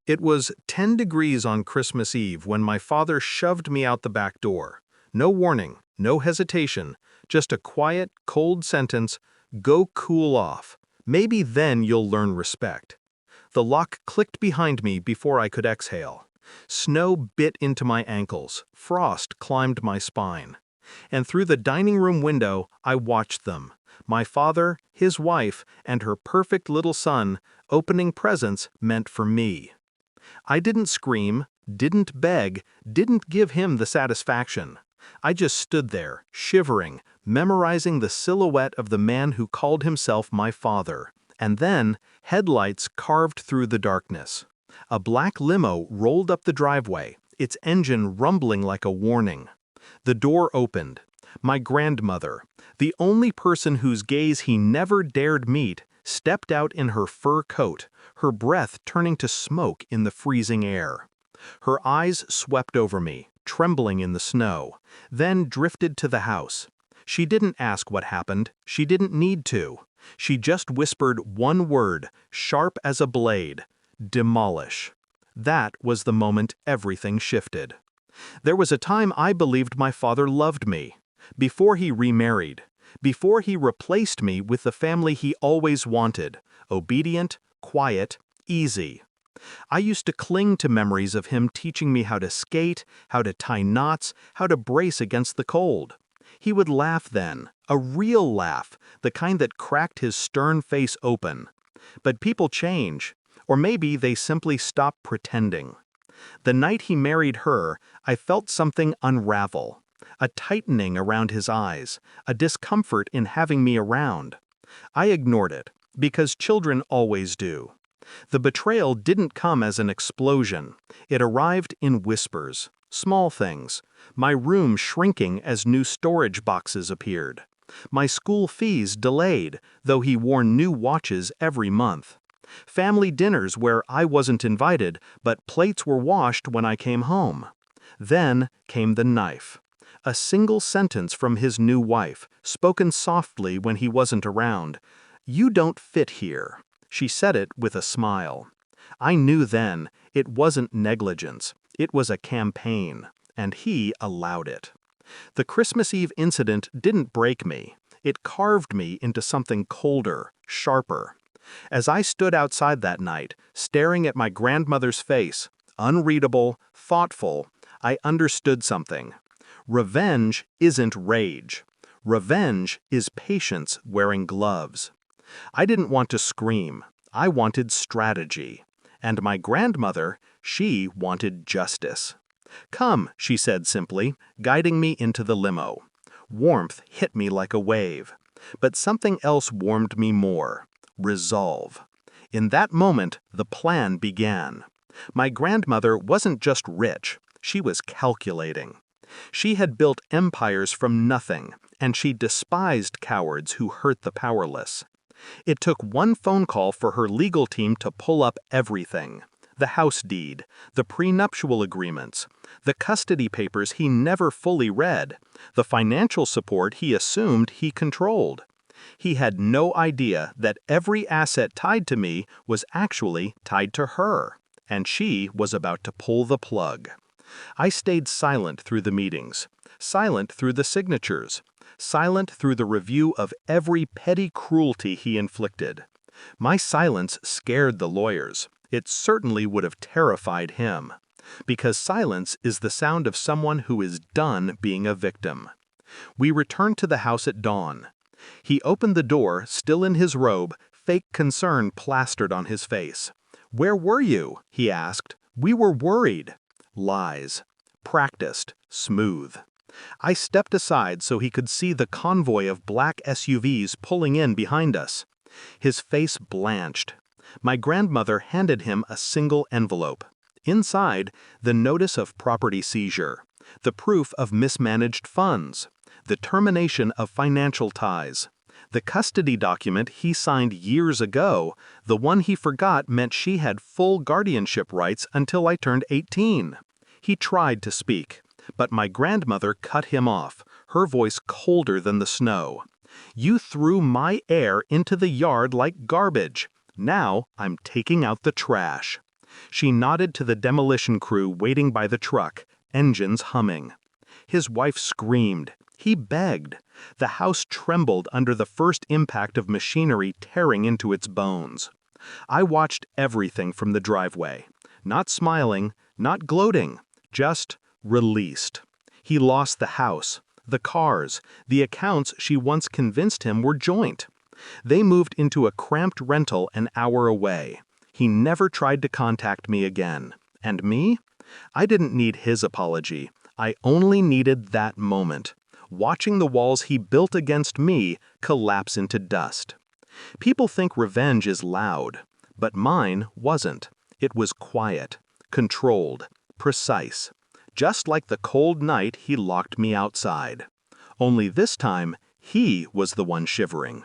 It was 10 degrees on Christmas Eve when my father shoved me out the back door. No warning, no hesitation, just a quiet, cold sentence, "Go cool off. Maybe then you'll learn respect." The lock clicked behind me before I could exhale. Snow bit into my ankles, frost climbed my spine. And through the dining room window, I watched them. My father, his wife, and her perfect little son, opening presents meant for me. I didn't scream, didn't beg, didn't give him the satisfaction. I just stood there, shivering, memorizing the silhouette of the man who called himself my father. And then, headlights carved through the darkness. A black limo rolled up the driveway, its engine rumbling like a warning. The door opened. My grandmother, the only person whose gaze he never dared meet, stepped out in her fur coat, her breath turning to smoke in the freezing air. Her eyes swept over me, trembling in the snow, then drifted to the house. She didn't ask what happened, she didn't need to. She just whispered one word, sharp as a blade: demolish. That was the moment everything shifted. There was a time I believed my father loved me. Before he remarried. Before he replaced me with the family he always wanted, obedient, quiet, easy. I used to cling to memories of him teaching me how to skate, how to tie knots, how to brace against the cold. He would laugh then, a real laugh, the kind that cracked his stern face open. But people change, or maybe they simply stop pretending. The night he married her, I felt something unravel. A tightening around his eyes, a discomfort in having me around. I ignored it, because children always do. The betrayal didn't come as an explosion. It arrived in whispers, small things. My room shrinking as new storage boxes appeared. My school fees delayed, though he wore new watches every month. Family dinners where I wasn't invited, but plates were washed when I came home. Then came the knife. A single sentence from his new wife, spoken softly when he wasn't around. "You don't fit here." She said it with a smile. I knew then it wasn't negligence, it was a campaign, and he allowed it. The Christmas Eve incident didn't break me, it carved me into something colder, sharper. As I stood outside that night, staring at my grandmother's face, unreadable, thoughtful, I understood something. Revenge isn't rage. Revenge is patience wearing gloves. I didn't want to scream. I wanted strategy. And my grandmother, she wanted justice. "Come," she said simply, guiding me into the limo. Warmth hit me like a wave. But something else warmed me more: resolve. In that moment, the plan began. My grandmother wasn't just rich, she was calculating. She had built empires from nothing, and she despised cowards who hurt the powerless. It took one phone call for her legal team to pull up everything: the house deed, the prenuptial agreements, the custody papers he never fully read, the financial support he assumed he controlled. He had no idea that every asset tied to me was actually tied to her, and she was about to pull the plug. I stayed silent through the meetings, silent through the signatures, silent through the review of every petty cruelty he inflicted. My silence scared the lawyers. It certainly would have terrified him, because silence is the sound of someone who is done being a victim. We returned to the house at dawn. He opened the door, still in his robe, fake concern plastered on his face. "Where were you?" he asked. "We were worried." Lies. Practiced. Smooth. I stepped aside so he could see the convoy of black SUVs pulling in behind us. His face blanched. My grandmother handed him a single envelope. Inside, the notice of property seizure, the proof of mismanaged funds, the termination of financial ties. The custody document he signed years ago, the one he forgot meant she had full guardianship rights until I turned 18. He tried to speak, but my grandmother cut him off, her voice colder than the snow. "You threw my heir into the yard like garbage. Now I'm taking out the trash." She nodded to the demolition crew waiting by the truck, engines humming. His wife screamed. He begged. The house trembled under the first impact of machinery tearing into its bones. I watched everything from the driveway. Not smiling, not gloating, just released. He lost the house, the cars, the accounts she once convinced him were joint. They moved into a cramped rental an hour away. He never tried to contact me again. And me? I didn't need his apology. I only needed that moment, watching the walls he built against me collapse into dust. People think revenge is loud, but mine wasn't. It was quiet, controlled, precise, just like the cold night he locked me outside. Only this time, he was the one shivering.